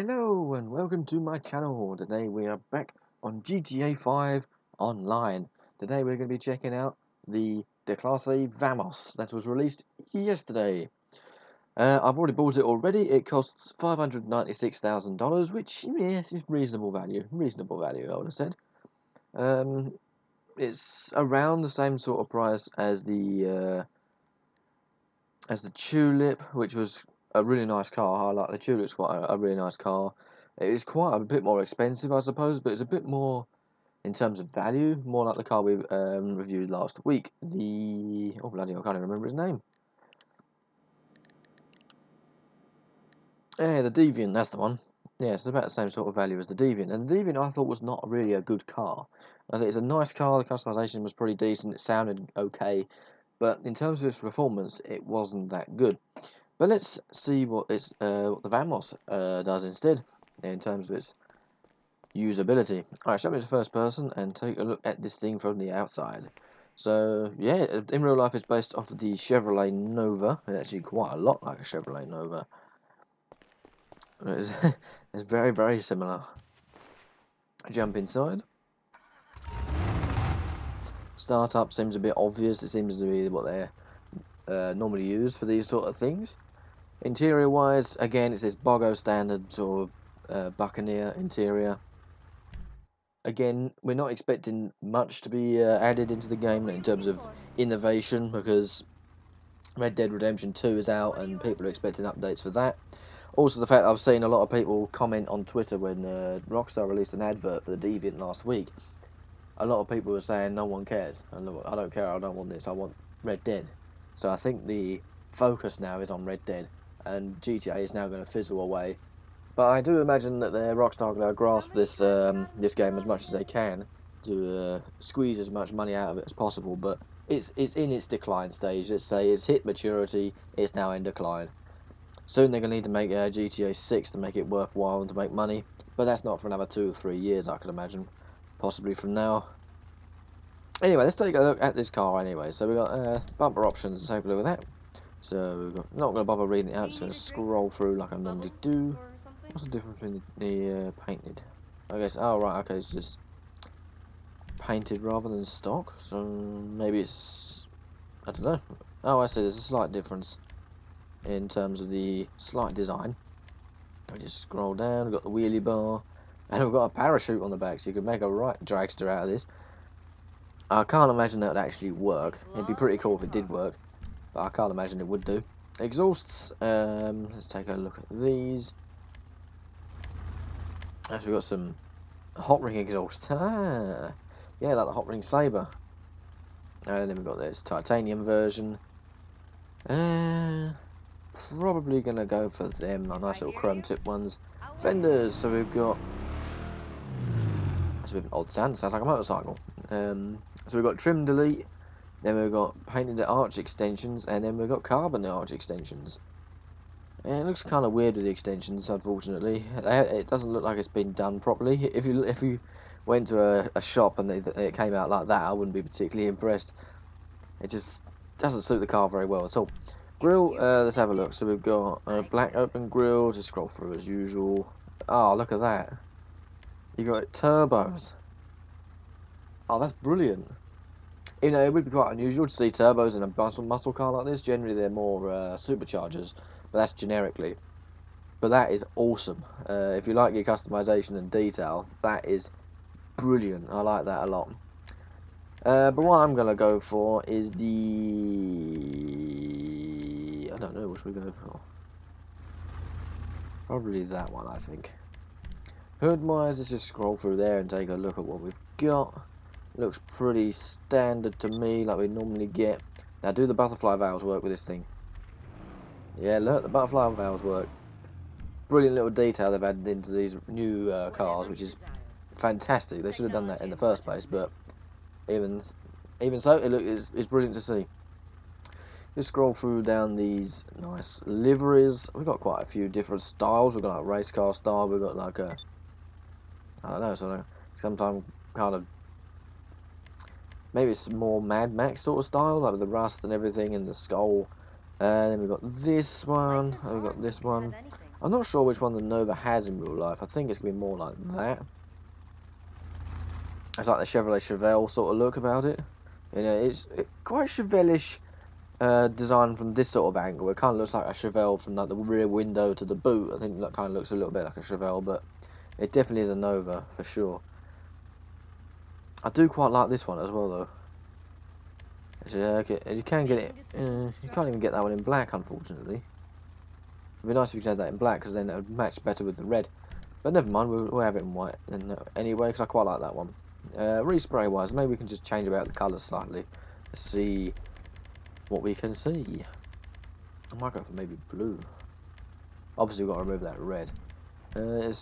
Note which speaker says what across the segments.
Speaker 1: Hello and welcome to my channel. Today we are back on GTA 5 Online. Today we're going to be checking out the Declasse Vamos that was released yesterday. I've already bought it already. It costs $596,000, which yes is reasonable value. Reasonable value, I would have said. It's around the same sort of price as the Tulip, which was a really nice car. I like the Tulip's quite a really nice car. It is quite a bit more expensive, I suppose, but it's a bit more in terms of value, more like the car we reviewed last week. Oh bloody, I can't even remember his name. Yeah, the Deviant, that's the one. Yeah, it's about the same sort of value as the Deviant. And the Deviant I thought was not really a good car. I think it's a nice car. The customization was pretty decent. It sounded okay, but in terms of its performance, it wasn't that good. But let's see what the Vamos does instead in terms of its usability. Alright, show me to first person and take a look at this thing from the outside. So yeah, in real life it's based off of the Chevrolet Nova. It's actually quite a lot like a Chevrolet Nova. It's, it's very similar. Jump inside. Startup seems a bit obvious. It seems to be what they're normally used for these sort of things. Interior wise, again, it's this Bogo standard sort of Buccaneer interior. Again, we're not expecting much to be added into the game in terms of innovation, because Red Dead Redemption 2 is out and people are expecting updates for that. Also, the fact I've seen a lot of people comment on Twitter when Rockstar released an advert for the Deviant last week. A lot of people were saying no one cares. I don't care, I don't want this, I want Red Dead. So I think the focus now is on Red Dead, and GTA is now going to fizzle away. But I do imagine that Rockstar are going to grasp this game as much as they can to squeeze as much money out of it as possible. But it's in its decline stage. Let's say it's hit maturity. It's now in decline. Soon they're going to need to make GTA 6 to make it worthwhile and to make money. But that's not for another 2 or 3 years, I can imagine. Possibly from now. Anyway, let's take a look at this car anyway. So we've got bumper options. Let's take a look at that. So we've got, not going to bother reading it out. Just going to scroll through like I normally do. What's the difference between the painted? I guess, oh right, okay, it's just painted rather than stock, so maybe it's, I don't know. Oh, I see, there's a slight difference in terms of the slight design. We just scroll down, we've got the wheelie bar, and we've got a parachute on the back, so you can make a right dragster out of this. I can't imagine that would actually work. It'd be pretty cool if it did work, but I can't imagine it would do. Exhausts, let's take a look at these. Actually, we've got some hot ring exhaust. Ah, yeah, like the hot ring Sabre. And then we've got this titanium version. Probably gonna go for them, like nice little chrome tip ones. Fenders, so we've got. That's a bit of an odd sound. Sounds like a motorcycle. So we've got trim delete. Then we've got painted arch extensions, and then we've got carbon arch extensions. And it looks kind of weird with the extensions, unfortunately. It doesn't look like it's been done properly. If you went to a shop and it came out like that, I wouldn't be particularly impressed. It just doesn't suit the car very well at all. Grille, let's have a look. So we've got a black open grille. Just scroll through as usual. Oh, look at that. You got turbos. Oh, that's brilliant. You know, it would be quite unusual to see turbos in a muscle car like this. Generally, they're more superchargers. But that's generically. But that is awesome. If you like your customization and detail, that is brilliant. I like that a lot. But what I'm going to go for is the... I don't know, what should we go for? Probably that one, I think. Hood-wise, let's just scroll through there and take a look at what we've got. Looks pretty standard to me, like we normally get. Now, do the butterfly valves work with this thing? Yeah, look, the butterfly valves work. Brilliant little detail they've added into these new cars, which is fantastic. They should have done that in the first place, but even so, it's brilliant to see. Just scroll through down these nice liveries. We've got quite a few different styles. We've got like a race car style. We've got like a, I don't know, sometimes kind of, maybe it's more Mad Max sort of style, like with the rust and everything and the skull. And then we've got this one, and we've got this one. I'm not sure which one the Nova has in real life. I think it's going to be more like that. It's like the Chevrolet Chevelle sort of look about it. You know, it's quite Chevelle-ish design from this sort of angle. It kind of looks like a Chevelle from like the rear window to the boot. I think that kind of looks a little bit like a Chevelle, but it definitely is a Nova for sure. I do quite like this one as well, though. You can get it. You can't even get that one in black, unfortunately. It'd be nice if you could have that in black, because then it would match better with the red. But never mind, we'll have it in white anyway, because I quite like that one. Respray wise, maybe we can just change about the colours slightly. Let's see what we can see. I might go for maybe blue. Obviously, we've got to remove that red. Can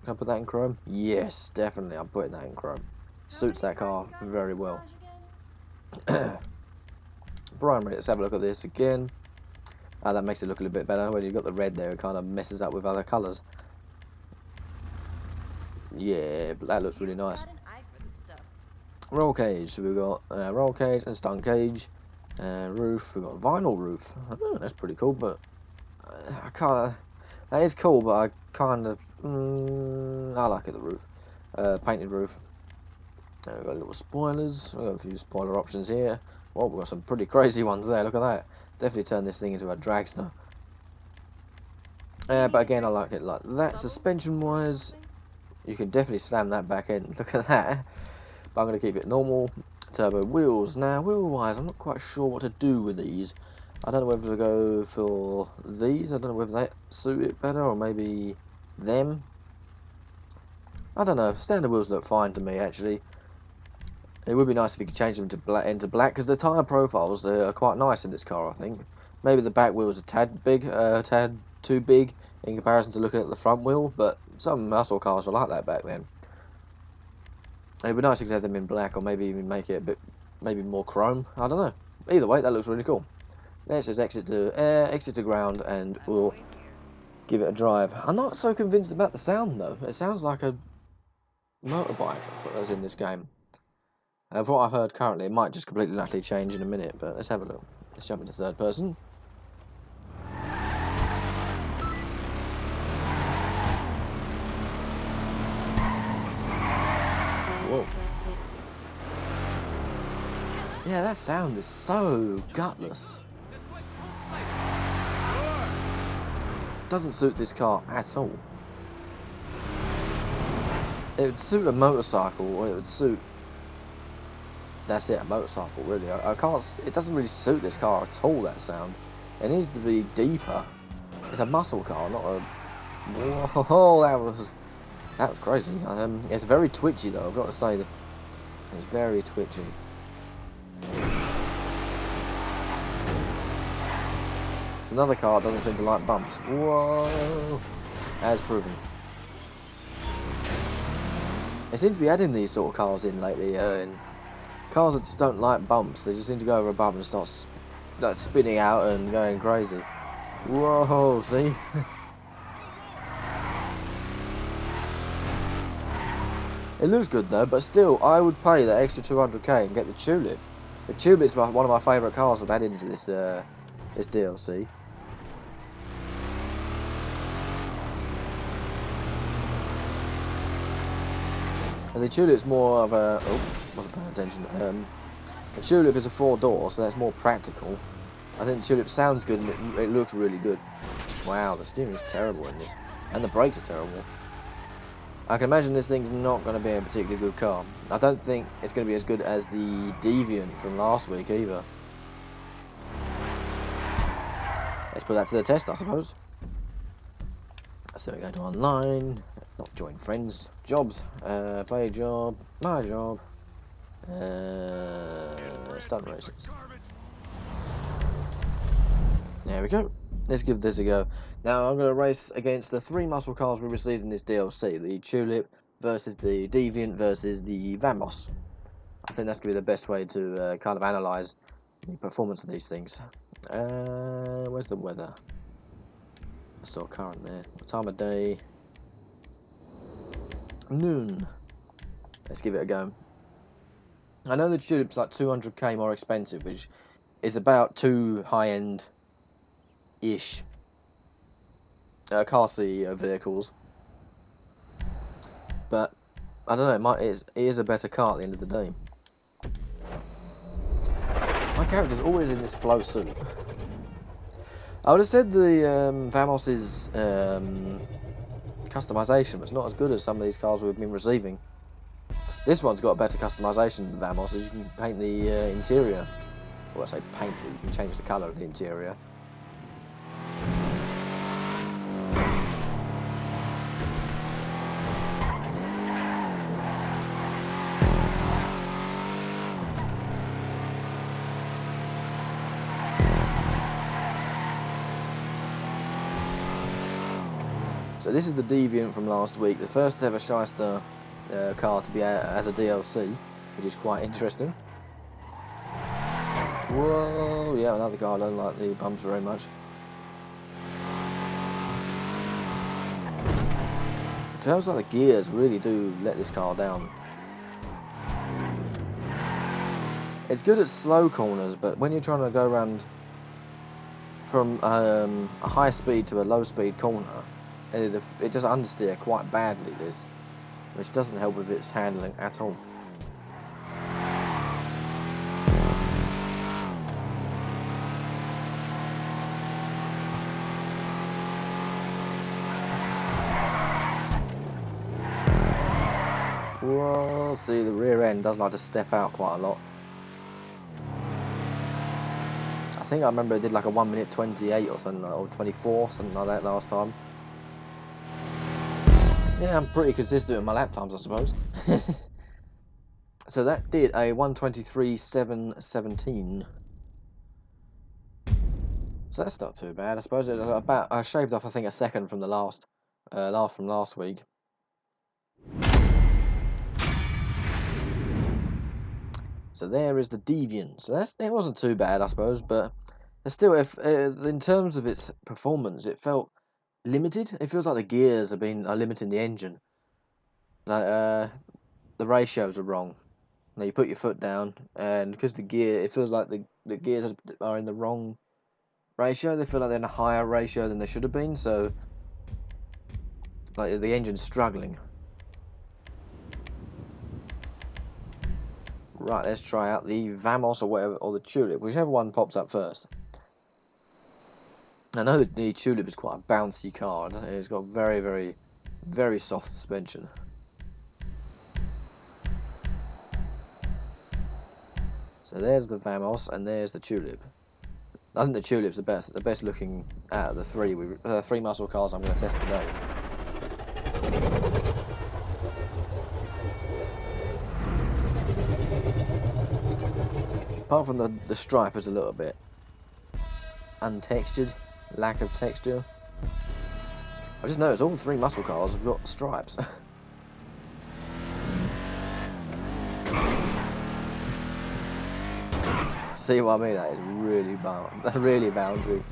Speaker 1: I put that in chrome? Yes, definitely. I'm putting that in chrome. Suits that car very well. Primary, let's have a look at this again. That makes it look a little bit better. When you've got the red there, it kind of messes up with other colours. Yeah, but that looks really nice. Roll cage, so we've got roll cage and stunt cage. Roof, we've got vinyl roof. Oh, that's pretty cool, but I kind of... That is cool, but I kind of... I like it, the roof. Painted roof. We've got little spoilers. We've got a few spoiler options here. Well, we've got some pretty crazy ones there. Look at that. Definitely turn this thing into a dragster. But again, I like it like that. Suspension-wise, you can definitely slam that back end. Look at that. But I'm going to keep it normal. Turbo wheels. Now, wheel-wise, I'm not quite sure what to do with these. I don't know whether to go for these. I don't know whether they suit it better, or maybe them. I don't know. Standard wheels look fine to me, actually. It would be nice if you could change them to black, because the tyre profiles are quite nice in this car, I think. Maybe the back wheels are tad too big in comparison to looking at the front wheel, but some muscle cars are like that back then. And it'd be nice if you could have them in black, or maybe even make it a bit, maybe more chrome. I don't know. Either way, that looks really cool. Let's just exit to air, exit to ground, and we'll give it a drive. I'm not so convinced about the sound, though. It sounds like a motorbike that's in this game. From what I've heard currently, it might just completely and utterly change in a minute, but let's have a look. Let's jump into third person. Whoa. Yeah, that sound is so gutless. Doesn't suit this car at all. It would suit a motorcycle, or it would suit... That's it, a motorcycle, really. I can't... It doesn't really suit this car at all, that sound. It needs to be deeper. It's a muscle car, not a... Whoa, that was crazy. It's very twitchy, though, I've got to say that. It's very twitchy. It's another car that doesn't seem to like bumps. Whoa! As proven. They seem to be adding these sort of cars in lately, and cars that just don't like bumps. They just seem to go over a bump and start spinning out and going crazy. Whoa, see? It looks good though, but still, I would pay that extra 200k and get the Tulip. The Tulip is one of my favourite cars I've added into this this DLC. And the Tulip's more of a... Oh, wasn't paying attention. The Tulip is a 4-door, so that's more practical. I think the Tulip sounds good and it looks really good. Wow, the steering is terrible in this. And the brakes are terrible. I can imagine this thing's not going to be a particularly good car. I don't think it's going to be as good as the Deviant from last week either. Let's put that to the test, I suppose. So we go to online, not join friends, jobs, play job, my job, stunt races. There we go. Let's give this a go. Now I'm going to race against the 3 muscle cars we received in this DLC. The Tulip versus the Deviant versus the Vamos. I think that's going to be the best way to kind of analyse the performance of these things. Where's the weather? I saw current there. What time of day? Noon. Let's give it a go. I know the Tulip's like 200k more expensive, which is about too high-end-ish. car seat vehicles. But I don't know. It is a better car at the end of the day. My character's always in this flow suit. I would have said the Vamos's customization was not as good as some of these cars we've been receiving. This one's got a better customization than Vamos, as you can paint the interior. Well, I say paint it, you can change the colour of the interior. So this is the Deviant from last week, the first ever Shyster car to be as a DLC, which is quite interesting. Whoa, yeah, another car. I don't like the bumps very much. It feels like the gears really do let this car down. It's good at slow corners, but when you're trying to go around from a high speed to a low speed corner, it does understeer quite badly, this, which doesn't help with its handling at all. Whoa, see, the rear end does like to step out quite a lot. I think I remember it did like a 1 minute 28 or something, or 24, something like that last time. Yeah, I'm pretty consistent with my lap times, I suppose. So that did a 1:23.717. So that's not too bad, I suppose. I shaved off, I think, a second from the last week. So there is the Deviant. So it wasn't too bad, I suppose, but still, if in terms of its performance, it felt limited. It feels like the gears are limiting the engine. Like the ratios are wrong. Now you put your foot down, and because it feels like the gears are in the wrong ratio. They feel like they're in a higher ratio than they should have been. So, like the engine's struggling. Right, let's try out the Vamos or whatever, or the Tulip, whichever one pops up first. I know that the Tulip is quite a bouncy car. It's got very, very, very soft suspension. So there's the Vamos and there's the Tulip. I think the Tulip's the best looking out of the three muscle cars I'm going to test today. Apart from the stripe is a little bit untextured, lack of texture. I just noticed all three muscle cars have got stripes. See what I mean? That is really really bouncy.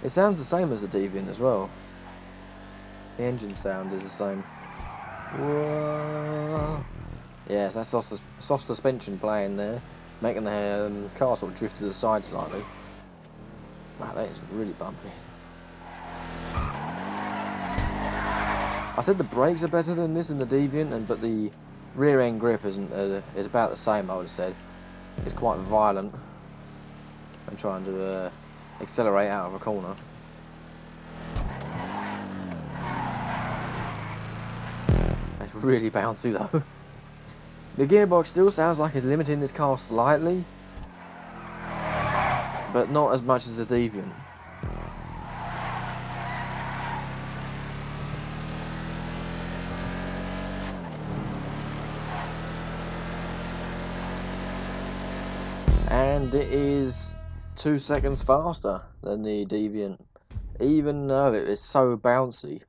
Speaker 1: It sounds the same as the Deviant as well. The engine sound is the same. Whoa. Yes, that's soft suspension playing there, making the car sort of drift to the side slightly. Wow, that is really bumpy. I said the brakes are better than this in the Deviant, but the rear end grip is about the same. I would have said it's quite violent. I'm trying to accelerate out of a corner. It's really bouncy though. The gearbox still sounds like it's limiting this car slightly, but not as much as the Deviant. And it is 2 seconds faster than the Deviant, even though it is so bouncy.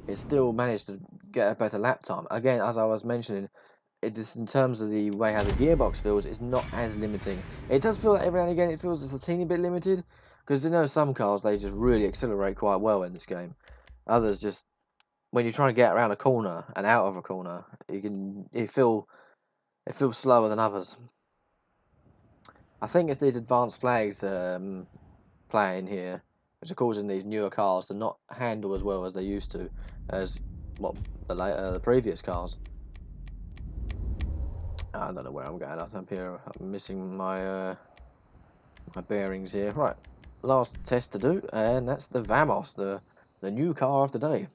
Speaker 1: It still managed to get a better lap time. Again, as I was mentioning, it is in terms of the way how the gearbox feels, it's not as limiting. It does feel like every now and again it feels just a teeny bit limited, Because you know some cars, they just really accelerate quite well in this game. Others just, when you're trying to get around a corner and out of a corner, it feels slower than others. I think it's these advanced flags playing here, which are causing these newer cars to not handle as well as they used to, as what the previous cars. I don't know where I'm going. I'm here. I'm missing my my bearings here. Right, last test to do, and that's the Vamos, the new car of the day,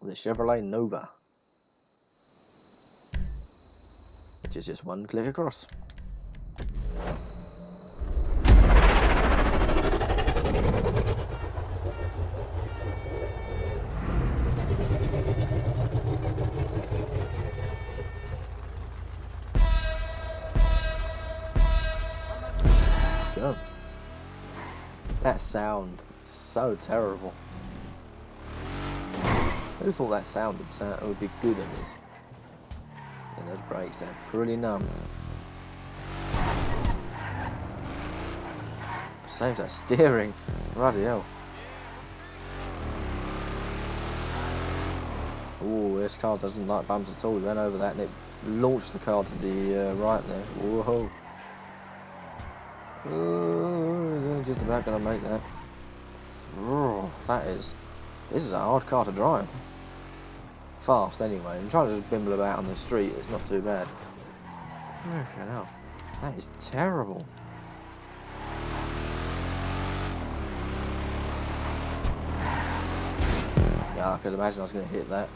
Speaker 1: the Chevrolet Nova, which is just one click across. Let's go. That sound is so terrible. Who thought that sound would be good in this? And those brakes, they're pretty numb. Saves that steering. Bloody hell. Oh, this car doesn't like bumps at all. We went over that and it launched the car to the right there. Whoa. Oh, just about going to make that. Oh, this is a hard car to drive. Fast anyway. I'm trying to just bimble about on the street. It's not too bad. Freaking hell. That is terrible. Yeah, I could imagine I was going to hit that.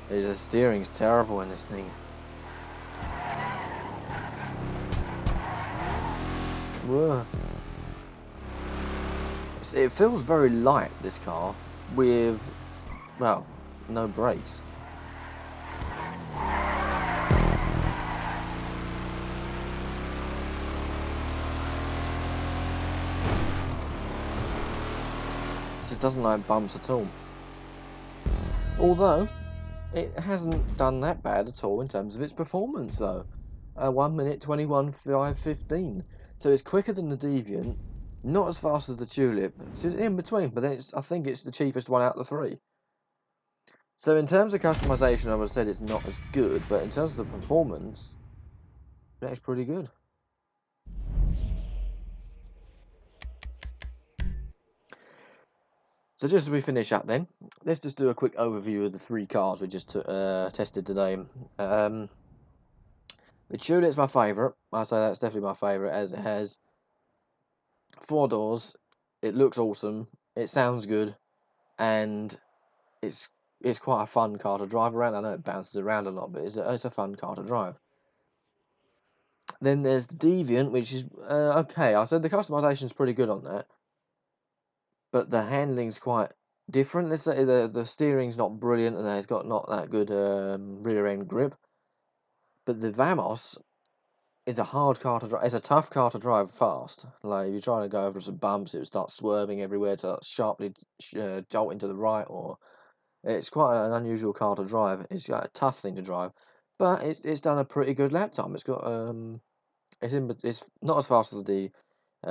Speaker 1: The steering's terrible in this thing. Whoa. It feels very light, this car, with, well, no brakes. It just doesn't like bumps at all. Although, it hasn't done that bad at all in terms of its performance, though. 1 minute 21.515. So it's quicker than the Deviant, not as fast as the Tulip. It's in between, but then I think it's the cheapest one out of the three. So in terms of customization, I would have said it's not as good, but in terms of performance, it's pretty good. So just as we finish up then, let's just do a quick overview of the three cars we just tested today. The Tulip's my favourite. I say that's definitely my favourite, as it has 4 doors, it looks awesome, it sounds good, and it's quite a fun car to drive around. I know it bounces around a lot, but it's a fun car to drive. Then there's the Deviant, which is okay. I said the customization is pretty good on that, but the handling's quite different. Let's say the steering's not brilliant, and it's got not that good rear end grip. But the Vamos is a hard car to drive. It's a tough car to drive fast. Like, if you're trying to go over some bumps, it would start swerving everywhere to sharply jolt into the right, or it's quite an unusual car to drive. It's got a tough thing to drive, but it's done a pretty good lap time. It's got it's not as fast as the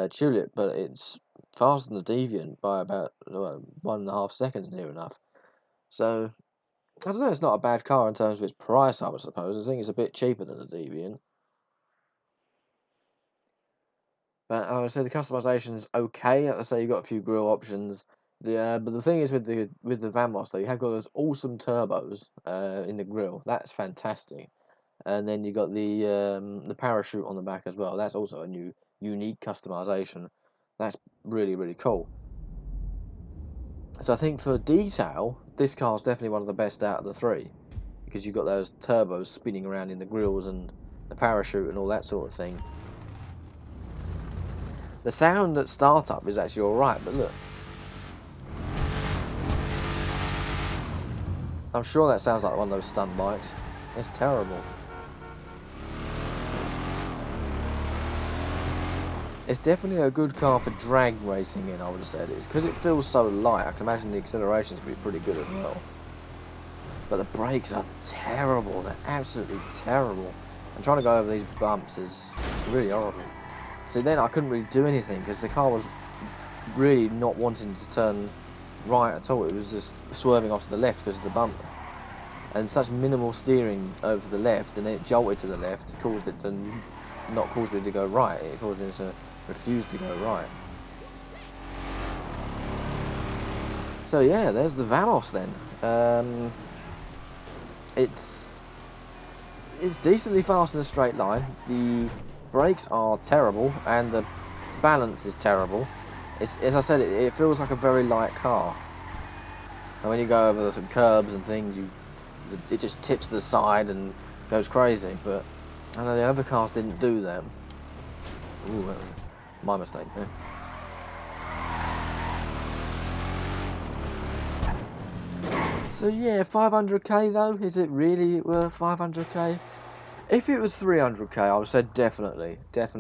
Speaker 1: Tulip, but it's faster than the Deviant by about 1.5 seconds near enough. So I don't know. It's not a bad car in terms of its price, I would suppose. I think it's a bit cheaper than the Deviant. But I would say the customization is okay. Like I say, you've got a few grille options. But the thing is with the Vamos, though, you have got those awesome turbos in the grille. That's fantastic. And then you got the parachute on the back as well. That's also a new unique customization. That's really, really cool. So I think for detail, this car is definitely one of the best out of the three, because you've got those turbos spinning around in the grills and the parachute and all that sort of thing. The sound at startup is actually alright, but look. I'm sure that sounds like one of those stunt bikes. It's terrible. It's definitely a good car for drag racing in, I would have said. It's because it feels so light. I can imagine the acceleration's going to be pretty good as well. But the brakes are terrible. They're absolutely terrible. And trying to go over these bumps is really horrible. See, then I couldn't really do anything because the car was really not wanting to turn right at all. It was just swerving off to the left because of the bump. And such minimal steering over to the left, and then it jolted to the left, caused it to not cause me to go right. It caused me to refuse to go right. So yeah, there's the Vamos then. It's decently fast in a straight line. The brakes are terrible, and the balance is terrible. As I said, it feels like a very light car. And when you go over some curbs and things, it just tips to the side and goes crazy. But I know the other cars didn't do that. Ooh, that was my mistake. Yeah. So yeah, 500k though, is it really worth 500k? If it was 300k, I would say definitely. Because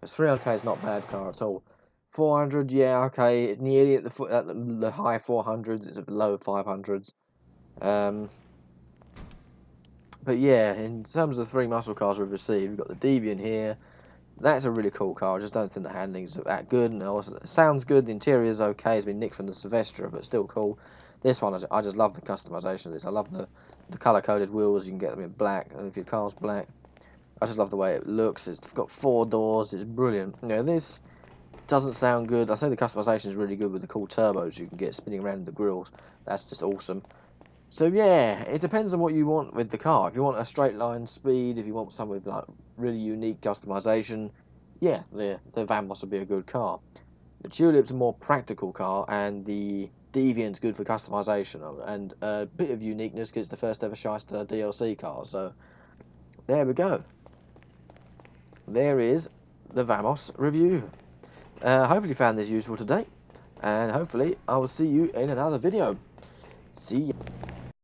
Speaker 1: 300k is not a bad car at all. 400, yeah, okay, it's nearly at the high 400s, it's at the low 500s. But yeah, in terms of the three muscle cars we've received, we've got the Deviant here. That's a really cool car. I just don't think the handling's that good, and also it sounds good. The interior's okay. It's been nicked from the Silvestra, but still cool. This one, I just love the customization of this. I love the color-coded wheels. You can get them in black, and if your car's black, I just love the way it looks. It's got 4 doors. It's brilliant. You know, this doesn't sound good. I say the customization is really good with the cool turbos you can get spinning around in the grills. That's just awesome. So yeah, it depends on what you want with the car. If you want a straight line speed, if you want some with like really unique customization, yeah, the Vamos would be a good car. The Tulip's a more practical car, and the Deviant's good for customization and a bit of uniqueness because it's the first ever Shyster DLC car. So there we go. There is the Vamos review. Hopefully you found this useful today, and hopefully I will see you in another video. See ya.